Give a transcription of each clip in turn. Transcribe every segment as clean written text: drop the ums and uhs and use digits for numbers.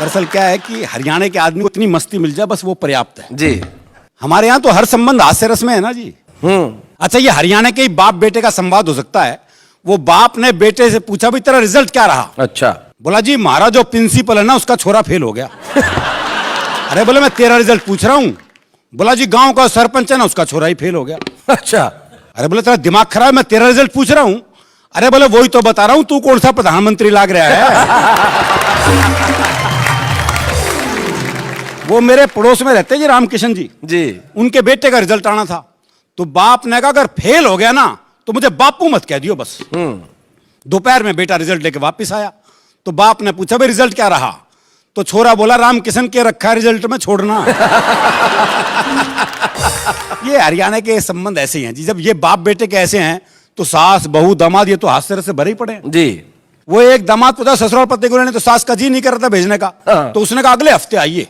दरअसल क्या है कि हरियाणा के आदमी को इतनी मस्ती मिल जाए बस वो पर्याप्त है जी। हमारे यहाँ तो हर संबंध हास्य रस में है ना जी। अच्छा, ये हरियाणा के ही बाप बेटे का संवाद हो सकता है। वो बाप ने बेटे से पूछा भी तेरा रिजल्ट क्या रहा। अच्छा। बोला जी हमारा जो प्रिंसिपल है ना उसका छोरा फेल हो गया। अरे बोले मैं तेरा रिजल्ट पूछ रहा हूँ। बोला जी गांव का सरपंच है ना उसका छोरा ही फेल हो गया। अच्छा। अरे बोले तेरा दिमाग खराब है, मैं तेरा रिजल्ट पूछ रहा हूँ। अरे बोले वही तो बता रहा हूँ, तू कौन सा प्रधानमंत्री लाग रहा है। वो मेरे पड़ोस में रहते जी रामकिशन जी, उनके बेटे का रिजल्ट आना था। तो बाप ने कहा अगर फेल हो गया ना तो मुझे बापू मत कह दियो बस। दोपहर में बेटा रिजल्ट लेके वापस आया तो बाप ने पूछा भाई रिजल्ट क्या रहा। तो छोरा बोला रामकिशन के रखा रिजल्ट में छोड़ना। ये हरियाणा के संबंध ऐसे ही हैं जी। जब ये बाप बेटे के ऐसे हैं तो सास बहू दामाद ये तो हास्य से भरे ही पड़े हैं जी। वो एक दामाद पूछा ससुराल पति को लेने, तो सास का जी नहीं कर रहा था भेजने का। तो उसने कहा अगले हफ्ते आइए।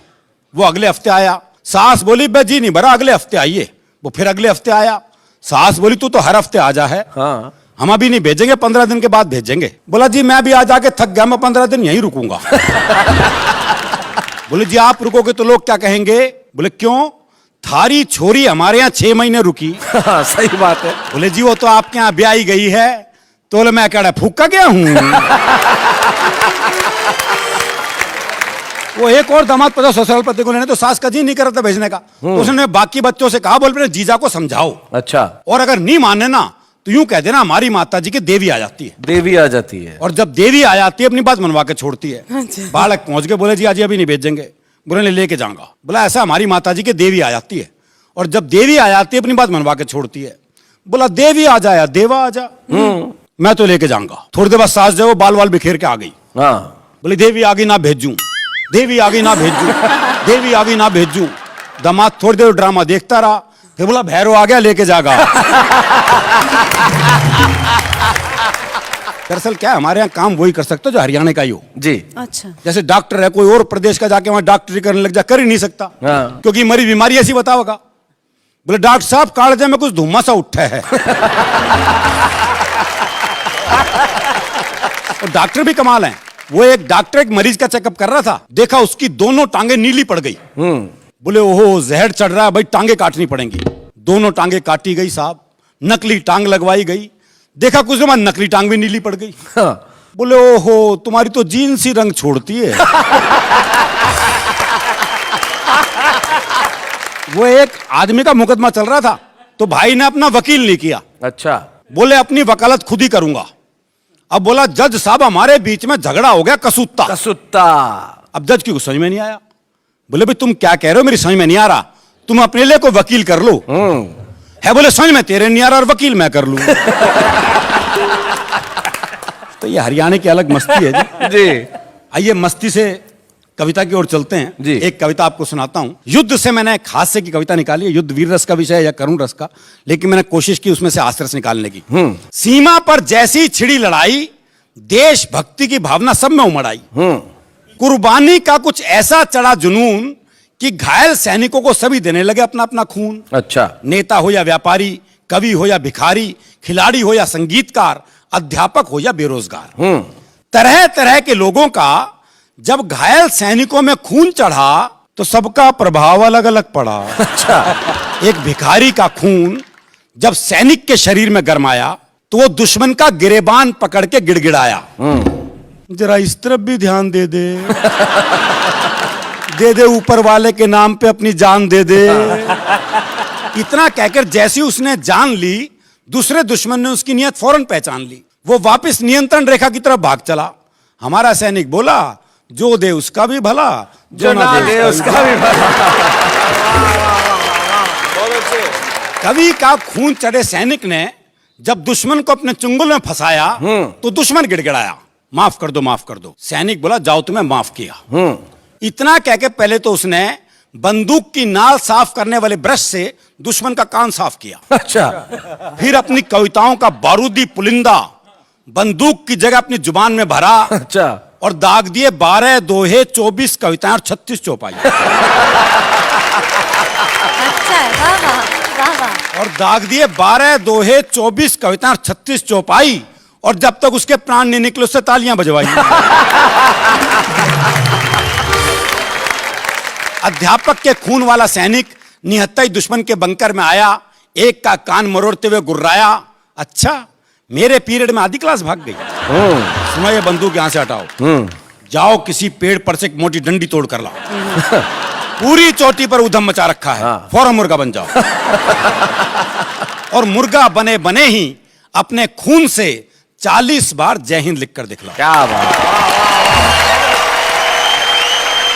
वो अगले हफ्ते आया। सास बोली बे जी नहीं भरा, अगले हफ्ते आइए। वो फिर अगले हफ्ते आया। सास बोली तू तो हर हफ्ते आ जा है। हाँ। हम अभी नहीं भेजेंगे, 15 दिन के बाद भेजेंगे। बोला जी मैं भी आ जाके थक गया, मैं 15 दिन यहीं रुकूंगा। बोले जी आप रुकोगे तो लोग क्या कहेंगे। बोले क्यों, थारी छोरी हमारे यहाँ 6 महीने रुकी। हाँ, सही बात है। बोले जी वो तो आपके यहाँ ब्याही गई है। तो बोले मैं कह रहा फूका गया हूं। वो एक और दामाद पता ससुराल पति को लेने, तो सास का जी नहीं कर रहा था भेजने का। तो उसने बाकी बच्चों से कहा बोल जीजा को समझाओ। अच्छा। और अगर नहीं माने ना तो यूं कह देना हमारी माता जी की देवी आ जाती है। देवी आ जाती है। और जब देवी आ जाती है अपनी बात मनवा के छोड़ती है। बालक पहुंच गए, बोले जी आज अभी नहीं भेजेंगे। बोले लेके जाऊंगा। बोला ऐसा हमारी माता जी की देवी आ जाती है और जब देवी आ जाती है अपनी बात मनवा के छोड़ती है। बोला देवी आ जाए देवा आ जा, मैं तो लेके जाऊंगा। थोड़ी देर बाद सास जो बाल वाल बिखेर के आ गई। बोले देवी आ गई ना भेजूं, देवी आ गई ना भेजूं, देवी आ गई ना भेजूं। दामाद थोड़ी देर ड्रामा देखता रहा, फिर बोला भैरव आ गया लेके जागा। दरअसल क्या हमारे यहाँ काम वही कर सकते हो जो हरियाणा का ही हो जी। अच्छा। जैसे डॉक्टर है, कोई और प्रदेश का जाके वहां डॉक्टरी करने लग जा, कर ही नहीं सकता। हाँ। क्योंकि मरी बीमारी ऐसी बताओगा। बोले डॉक्टर साहब कालजे में कुछ धुआं सा उठा है। और डॉक्टर भी कमाल है। वो एक डॉक्टर एक मरीज का चेकअप कर रहा था, देखा उसकी दोनों टांगे नीली पड़ गई। बोले ओहो जहर चढ़ रहा है भाई, टांगे काटनी पड़ेंगी। दोनों टांगे काटी गई साहब, नकली टांग लगवाई गई। देखा कुछ दिन नकली टांग भी नीली पड़ गई। हाँ। बोले ओहो तुम्हारी तो जीन्स ही रंग छोड़ती है। वो एक आदमी का मुकदमा चल रहा था तो भाई ने अपना वकील नहीं किया। अच्छा। बोले अपनी वकालत खुद ही करूंगा। अब बोला जज साहब हमारे बीच में झगड़ा हो गया कसूत्ता। कसूत्ता। अब जज की कुछ समझ में नहीं आया। बोले भाई तुम क्या कह रहे हो, मेरी समझ में नहीं आ रहा, तुम अपने लिए कोई वकील कर लो। है बोले समझ में तेरे नहीं आ रहा और वकील मैं कर लूं। तो ये हरियाणा की अलग मस्ती है जी। जी। आइए मस्ती से कविता की ओर चलते हैं जी। एक कविता आपको सुनाता हूं। युद्ध से मैंने एक हास्य की कविता निकाली है। युद्ध वीर रस का विषय है या करुण रस का, लेकिन मैंने कोशिश की उसमें से हास्य रस निकालने की। सीमा पर जैसी छिड़ी लड़ाई, देशभक्ति की भावना सब में उमड़ आई। कुर्बानी का कुछ ऐसा चढ़ा जुनून कि घायल सैनिकों को सभी देने लगे अपना अपना खून। अच्छा। नेता हो या व्यापारी, कवि हो या भिखारी, खिलाड़ी हो या संगीतकार, अध्यापक हो या बेरोजगार, तरह तरह के लोगों का जब घायल सैनिकों में खून चढ़ा तो सबका प्रभाव अलग अलग पड़ा। अच्छा। एक भिखारी का खून जब सैनिक के शरीर में गरमाया तो वो दुश्मन का गिरेबान पकड़ के गिड़गिड़ाया, जरा इस तरफ भी ध्यान दे दे, दे दे ऊपर वाले के नाम पे अपनी जान दे दे। इतना कहकर जैसी उसने जान ली, दूसरे दुश्मन ने उसकी नियत फौरन पहचान ली। वो वापस नियंत्रण रेखा की तरफ भाग चला। हमारा सैनिक बोला जो दे उसका भी भला, जो ना दे उसका भी भला। कवि का खून चढ़े सैनिक ने जब दुश्मन को अपने चुंगल में फंसाया तो दुश्मन गिड़गिड़ाया, माफ कर दो माफ कर दो। सैनिक बोला जाओ तुम्हें माफ किया। इतना कह के पहले तो उसने बंदूक की नाल साफ करने वाले ब्रश से दुश्मन का कान साफ किया। अच्छा। फिर अपनी कविताओं का बारूदी पुलिंदा बंदूक की जगह अपनी जुबान में भरा। अच्छा। और दाग दिए 12 दोहे 24 कविताएं और 36 चौपाई। अच्छा है, वाह वाह वाह वाह। और दाग दिए 12 दोहे 24 कविताएं और 36 चौपाई। और जब तक उसके प्राण नहीं निकले उससे तालियां बजवाई। अध्यापक के खून वाला सैनिक निहत्था दुश्मन के बंकर में आया, एक का कान मरोड़ते हुए गुर्राया। अच्छा, मेरे पीरियड में आधी क्लास भाग गई। सुनो, ये बंदूक यहां से हटाओ, जाओ किसी पेड़ पर से एक मोटी डंडी तोड़ कर लाओ। पूरी चोटी पर उधम मचा रखा है, फौरन मुर्गा बन जाओ। और मुर्गा बने बने ही अपने खून से 40 बार जय हिंद लिखकर दिखलाओ। क्या बात।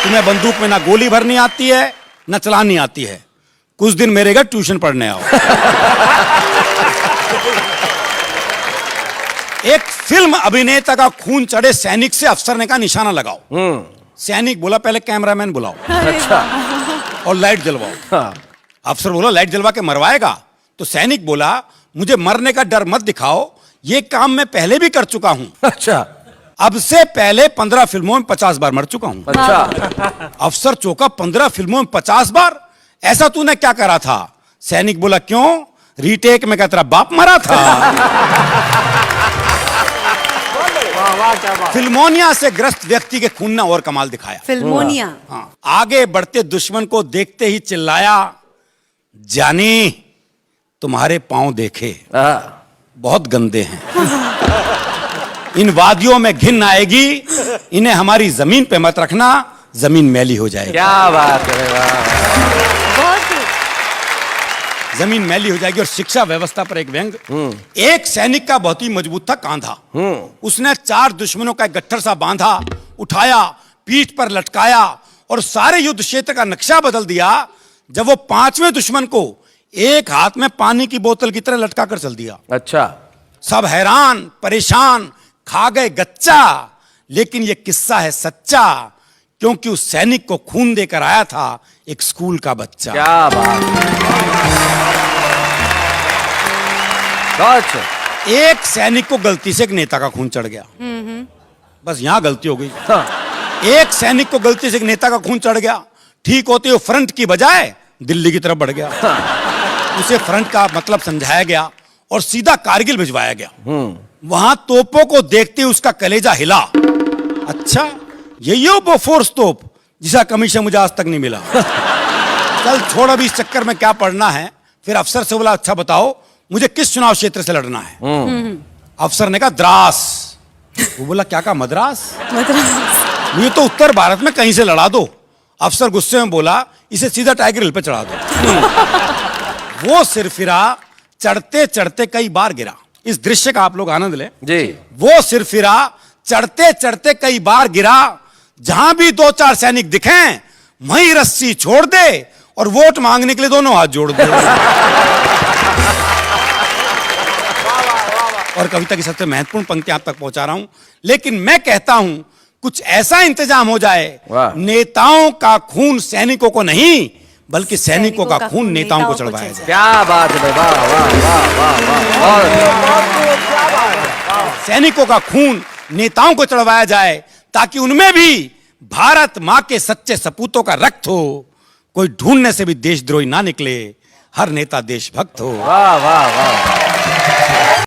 तुम्हें बंदूक में ना गोली भरनी आती है, ना चलानी आती है। कुछ दिन मेरे घर ट्यूशन पढ़ने आओ। एक फिल्म अभिनेता का खून चढ़े सैनिक से अफसर ने कहा निशाना लगाओ। सैनिक बोला पहले कैमरामैन बुलाओ, अच्छा, और लाइट जलवाओ। हाँ। अफसर बोला लाइट जलवा के मरवाएगा? तो सैनिक बोला मुझे मरने का डर मत दिखाओ, ये काम मैं पहले भी कर चुका हूं। अच्छा, अब से पहले 15 फिल्मों में 50 बार मर चुका हूं। अच्छा। अफसर चौंका, 15 फिल्मों में 50 बार? ऐसा तूने क्या करा था? सैनिक बोला क्यों, रीटेक में क्या तेरा बाप मरा था? फिल्मोनिया से ग्रस्त व्यक्ति के खून ने और कमाल दिखाया। फिल्मोनिया। हाँ, आगे बढ़ते दुश्मन को देखते ही चिल्लाया, जानी तुम्हारे पांव देखे बहुत गंदे हैं, इन वादियों में घिन आएगी, इन्हें हमारी जमीन पे मत रखना, जमीन मैली हो जाएगी। क्या बात है, वाह। जमीन मैली हो जाएगी। और शिक्षा व्यवस्था पर एक व्यंग। एक सैनिक का बहुत ही मजबूत था कांधा। उसने 4 दुश्मनों का एक गट्ठर सा बांधा, उठाया, पीठ पर लटकाया और सारे युद्ध क्षेत्र का नक्शा बदल दिया। जब वो 5वें दुश्मन को एक हाथ में पानी की बोतल की तरह लटका कर चल दिया। अच्छा, सब हैरान परेशान, खा गए गच्चा। लेकिन यह किस्सा है सच्चा, क्योंकि उस सैनिक को खून देकर आया था एक स्कूल का बच्चा। क्या बात। एक सैनिक को गलती से एक नेता का खून चढ़ गया। बस यहां गलती हो गई। हाँ। एक सैनिक को गलती से एक नेता का खून चढ़ गया, ठीक होते हुए फ्रंट की बजाय दिल्ली की तरफ बढ़ गया। उसे फ्रंट का मतलब समझाया गया और सीधा कारगिल भिजवाया गया। वहां तोपों को देखते ही उसका कलेजा हिला। अच्छा, यही हो बोफोर्स तोप जिसका कमीशन मुझे आज तक नहीं मिला। चल छोड़, अभी इस चक्कर में क्या पढ़ना है। फिर अफसर से बोला अच्छा बताओ मुझे किस चुनाव क्षेत्र से लड़ना है। अफसर ने कहा द्रास। वो बोला क्या कहा, मद्रास? मुझे तो उत्तर भारत में कहीं से लड़ा दो। अफसर गुस्से में बोला इसे सीधा टाइगर हिल पे चढ़ा दो। वो सिरफिरा चढ़ते चढ़ते कई बार गिरा। इस दृश्य का आप लोग आनंद लें जी। वो सिरफिरा चढ़ते चढ़ते कई बार गिरा, जहां भी 2-4 सैनिक दिखें वहीं रस्सी छोड़ दे और वोट मांगने के लिए दोनों हाथ जोड़ दे। और कविता की सबसे महत्वपूर्ण पंक्ति आप तक पहुंचा रहा हूं, लेकिन मैं कहता हूं कुछ ऐसा इंतजाम हो जाए, नेताओं का खून सैनिकों को नहीं बल्कि सैनिकों का खून नेताओं को चढ़वाया जाए। क्या बात है, वाह वाह वाह वाह। सैनिकों का खून नेताओं को चढ़वाया जाए ताकि उनमें भी भारत मां के सच्चे सपूतों का रक्त हो, कोई ढूंढने से भी देशद्रोही ना निकले, हर नेता देशभक्त हो। वाह वाह वाह।